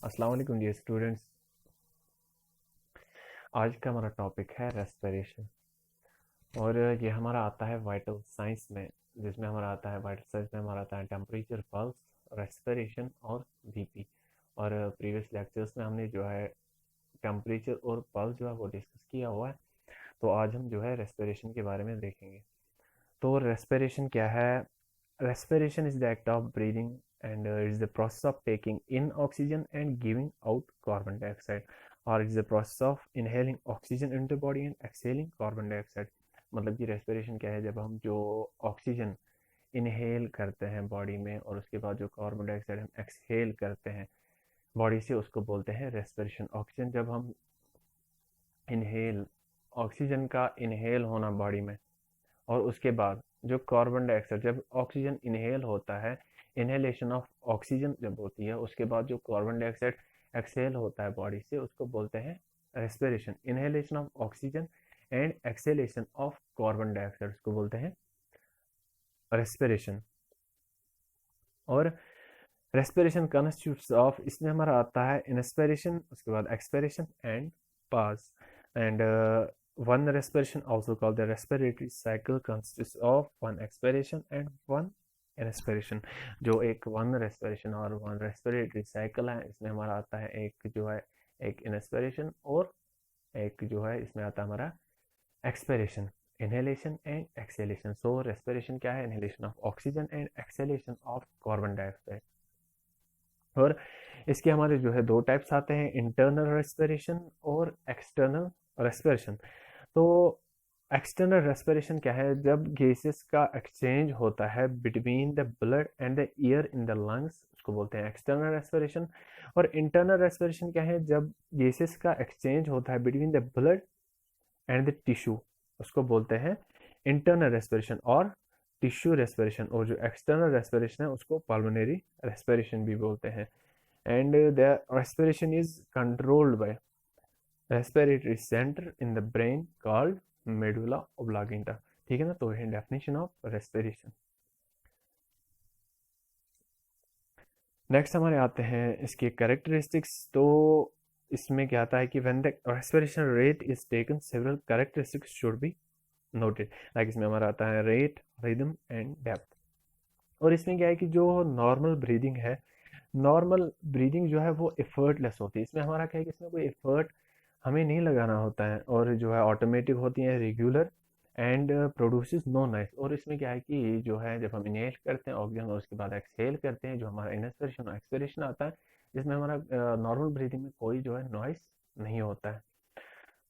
अस्सलाम वालेकुम dear students. आज का हमारा टॉपिक है रेस्पिरेशन और ये हमारा आता है वाइटल साइंस में, जिसमें हमारा आता है वाइटल साइंस में हमारा आता है टेम्परेचर, पल्स, रेस्पिरेशन और बीपी। और प्रीवियस लेक्चर्स में हमने जो है टेम्परेचर और पल्स जो है वो डिस्कस किया हुआ है। तो आज हम जो है रेस्पिरेशन के बारे में देखेंगे। तो रेस्पिरेशन क्या है? Respiration is the act of breathing and it's the process of taking in oxygen and giving out carbon dioxide, or it's the process of inhaling oxygen into the body and exhaling carbon dioxide। मतलब कि respiration क्या है? जब हम जो oxygen inhale करते हैं body में और उसके बाद जो कार्बन डाइऑक्साइड हम एक्सहेल करते हैं बॉडी से, उसको बोलते हैं रेस्पिरेशन। ऑक्सीजन जब हम इनहेल ऑक्सीजन का इनहेल होना बॉडी में, और उसके बाद जो कार्बन डाइऑक्साइड, जब ऑक्सीजन इनहेल होता है, इनहेलेशन ऑफ ऑक्सीजन जब होती है, उसके बाद जो कार्बन डाइऑक्साइड एक्सहेल होता है बॉडी से, उसको बोलते हैं respiration. Inhalation of oxygen and exhalation of carbon dioxide, उसको बोलते हैं रेस्पिरेशन। और रेस्पिरेशन कंस्टिट्यूट्स ऑफ, इसमें हमारा आता है इंस्पिरेशन, उसके बाद expiration and pass. And one respiration, also called the respiratory cycle, consists of one expiration and one inspiration। जो एक वन रेस्पिरेशन और वन रेस्पिरेटरी साइकिल है, इसमें हमारा आता है एक जो है एक इंस्पिरेशन और एक जो है इसमें आता है हमारा expiration, inhalation and exhalation. So respiration क्या है? Inhalation of oxygen and exhalation of carbon dioxide. और इसके हमारे जो है दो टाइप्स आते हैं, इंटरनल रेस्पिरेशन और एक्सटर्नल रेस्पिरेशन। तो एक्सटर्नल रेस्पिरेशन क्या है? जब गैसेस का एक्सचेंज होता है between the blood and the air in the lungs, उसको बोलते हैं एक्सटर्नल रेस्पिरेशन। और इंटरनल रेस्पिरेशन क्या है? जब गैसेस का एक्सचेंज होता है between the blood and the tissue, उसको बोलते हैं इंटरनल रेस्पिरेशन और टिश्यू रेस्पिरेशन। और जो एक्सटर्नल रेस्पिरेशन है उसको पल्मोनरी रेस्पिरेशन भी बोलते हैं। And the respiration is controlled by respiratory centre in the brain called medulla oblongata. ठीक है ना? तो ये डेफिनेशन ऑफ रेस्पिरेशन। नेक्स्ट हमारे आते हैं इसके कैरेक्टरिस्टिक्स। तो इसमें क्या आता है कि when the respiration rate is taken several characteristics should be noted. Like इसमें हमारा आता है रेट, रिदम एंड डेप्थ। और इसमें क्या है कि जो नॉर्मल ब्रीदिंग है, नॉर्मल ब्रीदिंग जो है वो एफर्टलेस होती है। इसमें हमारा क्या है कि इसमें कोई एफर्ट हमें नहीं लगाना होता है, और जो है ऑटोमेटिक होती है, regular and produces no noise. और इसमें क्या है कि जो है जब हम इनहेल करते हैं ऑक्सीजन और उसके बाद एक्सहेल करते हैं, जो हमारा इंस्पिरेशन और एक्सपिरेशन आता है, जिसमें हमारा नॉर्मल ब्रीदिंग में कोई जो है नॉइस नहीं होता है।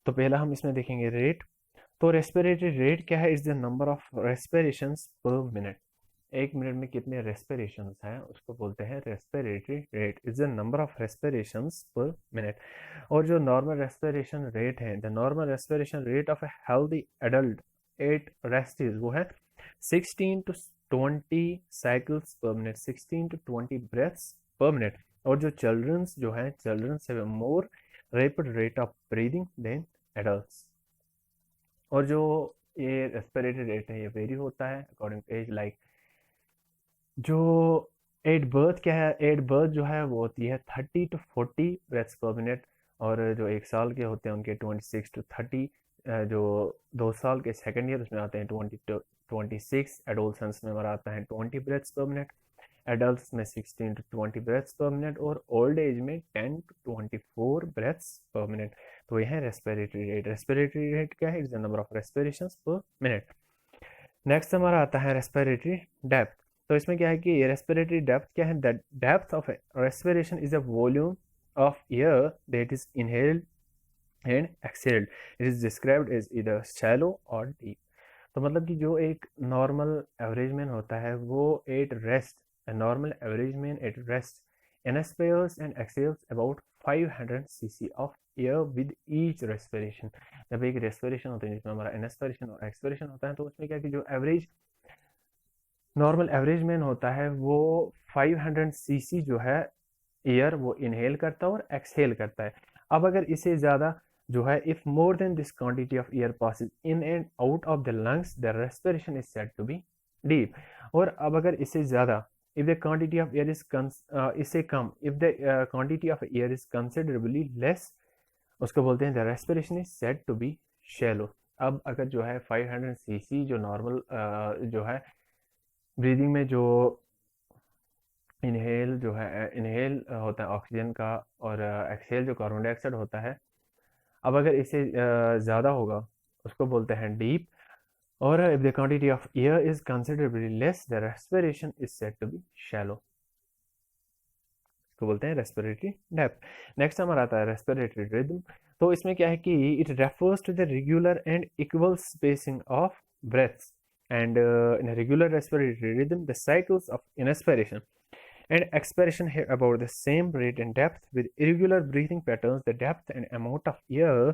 तो पहला हम इसमें देखेंगे रेट। तो रेस्पिरेटरी रेट क्या है? Is the number of respirations per minute. एक मिनट में कितने रेस्पिरेशंस हैं उसको बोलते हैं respiratory rate. Is the number of respirations per minute. और जो नॉर्मल रेस्पिरेशन रेट है, the normal respiration rate of a healthy adult at rest is, वो है 16 to 20 cycles per minute, 16 to 20 breaths per minute. और जो childrens जो है, childrens have more rapid rate of breathing than adults. और जो ये रेस्पिरेटरी रेट है ये वेरी होता है अकॉर्डिंग टू एज। लाइक जो एट बर्थ क्या है? एट बर्थ जो है वो होती है 30 to 40 ब्रेथ्स पर मिनट। और जो एक साल के होते हैं उनके 26 to 30। जो 2 साल के सेकेंड ईयर उसमें आते हैं 20 to 26। एडोलसेंस में हमारा आता है 20 ब्रेथ्स पर मिनट। एडल्ट में 16 to 20 ब्रेथ्स पर मिनट। और ओल्ड एज में 10 to 24 ब्रेथ्स पर मिनट। तो यह है रेस्पिरेटरी रेट। रेस्पिरेटरी रेट क्या है? Is the number of respirations per minute. Next हमारा आता है रेस्पिरेटरी डेप्थ। तो इसमें क्या है कि रेस्पिरेटरी डेप्थ क्या है? The depth of respiration is a volume of air that is inhaled and exhaled. It is described as either shallow और डीप। तो मतलब कि जो एक नॉर्मल एवरेज मैन होता है वो at rest, a normal average man at rest inspires and exhales about 500 cc of air with each respiration। जब एक रेस्पिरेशन होता है जिसमें हमारा इंस्पिरेशन और एक्सपिरेशन होता है, तो उसमें क्या है कि जो एवरेज नॉर्मल एवरेज मैन होता है वो 500 सीसी जो है एयर वो इनहेल करता है और एक्सहेल करता है। अब अगर इससे ज़्यादा जो है, if more than this quantity of air passes in and out of the lungs, the respiration is said to be deep. और अब अगर इससे ज़्यादा if the quantity of air is इससे कम, if the quantity of air is considerably less, उसको बोलते हैं the respiration is said to be shallow। अब अगर जो है 500 cc जो नॉर्मल जो है ब्रीदिंग में जो इनहेल जो है इनहेल होता है ऑक्सीजन का, और एक्सहेल जो कार्बन डाइऑक्साइड होता है, अब अगर इससे ज़्यादा होगा उसको बोलते हैं डीप, और if the quantity of air is considerably less, the respiration is said to be shallow, इसको बोलते हैं रेस्पिरेटरी डेप्थ। नेक्स्ट हमारा आता है रेस्पिरेटरी रिदम। तो इसमें क्या है कि it refers to the regular and equal spacing of breaths, and in regular respiratory rhythm the cycles of inspiration and expiration have about the same rate and depth. With irregular breathing patterns, the depth and amount of air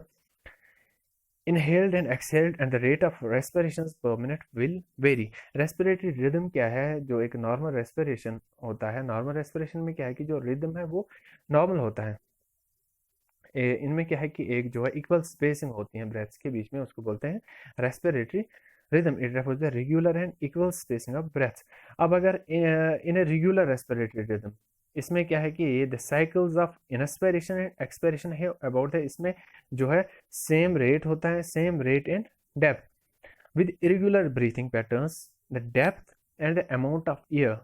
inhaled and exhaled and the rate of respirations per minute will vary। respiratory rhythm क्या है? जो एक normal respiration होता है, normal respiration में क्या है कि जो रिदम है वो नॉर्मल होता है। इनमें क्या है कि एक जो है इक्वल स्पेसिंग होती है ब्रेथ्स के बीच में, उसको बोलते हैं respiratory rhythm. It refers the regular and equal spacing of breaths. अब अगर इन ए रेगुलर रेस्पिरेटरी रिदम, इसमें क्या है कि the cycles of inspiration and expiration है अबाउट द, इसमें जो है सेम रेट होता है, same rate and depth. With irregular breathing patterns the depth and the amount of air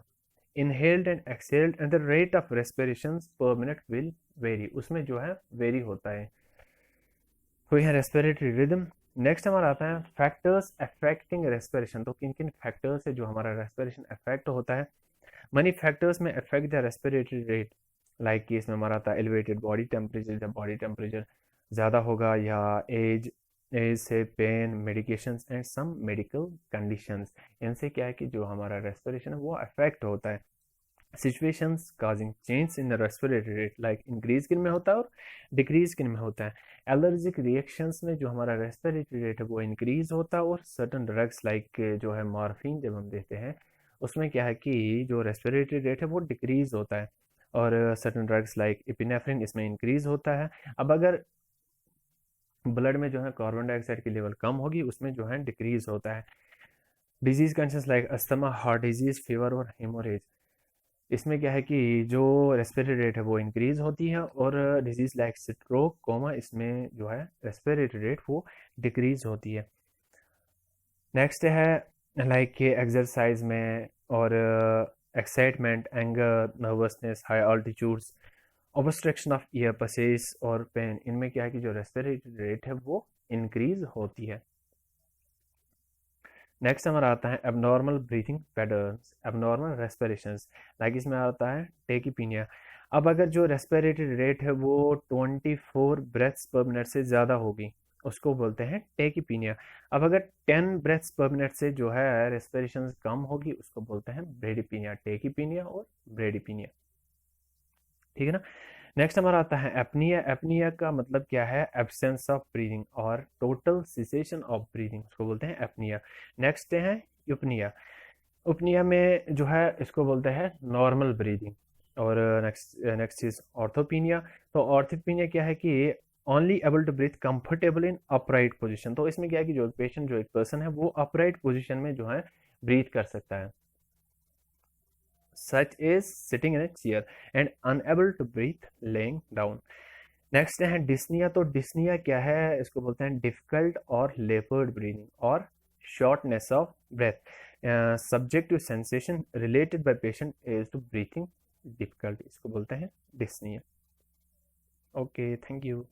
inhaled and exhaled and the rate of respirations per minute will vary, उसमें जो है very होता है। तो यह रेस्पिरेटरी रिदम। नेक्स्ट हमारा आता है फैक्टर्स अफेक्टिंग रेस्पिरेशन। तो किन किन फैक्टर्स है जो हमारा रेस्पिरेशन अफेक्ट होता है? मनी फैक्टर्स में affect the respiratory rate, like कि इसमें हमारा आता है एलिवेटेड बॉडी टेम्परेचर, जब बॉडी टेम्परेचर ज़्यादा होगा, या एज से pain, medications and some medical conditions, इनसे क्या है कि जो हमारा रेस्पिरेशन है वो अफेक्ट होता है। Situations causing change in the respiratory rate, like increase किन में होता है और डिक्रीज किन में होता है। एलर्जिक रिएक्शंस में जो हमारा रेस्पिरेटरी रेट है वो इंक्रीज होता है, और सर्टन ड्रग्स लाइक जो है मॉर्फिन जब हम देते हैं उसमें क्या है कि जो रेस्पिरेटरी रेट है वो डिक्रीज होता है, और सर्टन ड्रग्स लाइक एपिनेफ्रिन इसमें इंक्रीज होता है। अब अगर ब्लड में जो है कार्बन डाइऑक्साइड की लेवल कम होगी, उसमें जो है डिक्रीज होता है। Disease conditions like asthma, heart disease, fever और हेमोरेज, इसमें क्या है कि जो रेस्पिरेटरी रेट है वो इंक्रीज होती है, और डिजीज लाइक स्ट्रोक, कोमा, इसमें जो है रेस्पिरेटरी रेट वो डिक्रीज होती है। नेक्स्ट है लाइक एक्सरसाइज में, और excitement, anger, nervousness, high altitudes, obstruction of year, possess और पेन, इनमें क्या है कि जो रेस्पिरेटरी रेट है वो इंक्रीज होती है। नेक्स्ट हमारा आता है abnormal breathing patterns, abnormal respirations, like इसमें आता है टेकीपीनिया। अब अगर जो रेस्पिरेटरी रेट है वो 24 ब्रेथ्स पर मिनट से ज़्यादा होगी, उसको बोलते हैं टेकीपीनिया। अब अगर 10 ब्रेथ्स पर मिनट से जो है रेस्पिरेशन कम होगी, उसको बोलते हैं ब्रेडीपीनिया। टेकीपीनिया और ब्रेडीपीनिया, ठीक है ना। नेक्स्ट हमारा आता है एपनिया। एपनिया का मतलब क्या है? एब्सेंस ऑफ ब्रीदिंग और टोटल सिसेशन ऑफ ब्रीदिंग, उसको बोलते हैं एपनिया। नेक्स्ट है यूपनिया। उपनिया में जो है इसको बोलते हैं नॉर्मल ब्रीदिंग। और नेक्स्ट इज ऑर्थोपीनिया। तो ऑर्थोपीनिया क्या है कि only able to breathe comfortable in upright position. तो इसमें क्या है कि जो पेशेंट, जो एक पर्सन है वो अपराइट पोजीशन में जो है ब्रीथ कर सकता है, such is sitting in a chair and unable to breathe laying down। Next है डिस्निया। तो डिस्निया क्या है? इसको बोलते हैं डिफिकल्ट और लेपर्ड ब्रीदिंग और shortness of breath subject to sensation related by patient is to breathing difficulty, इसको बोलते हैं डिस्निया। Okay, thank you.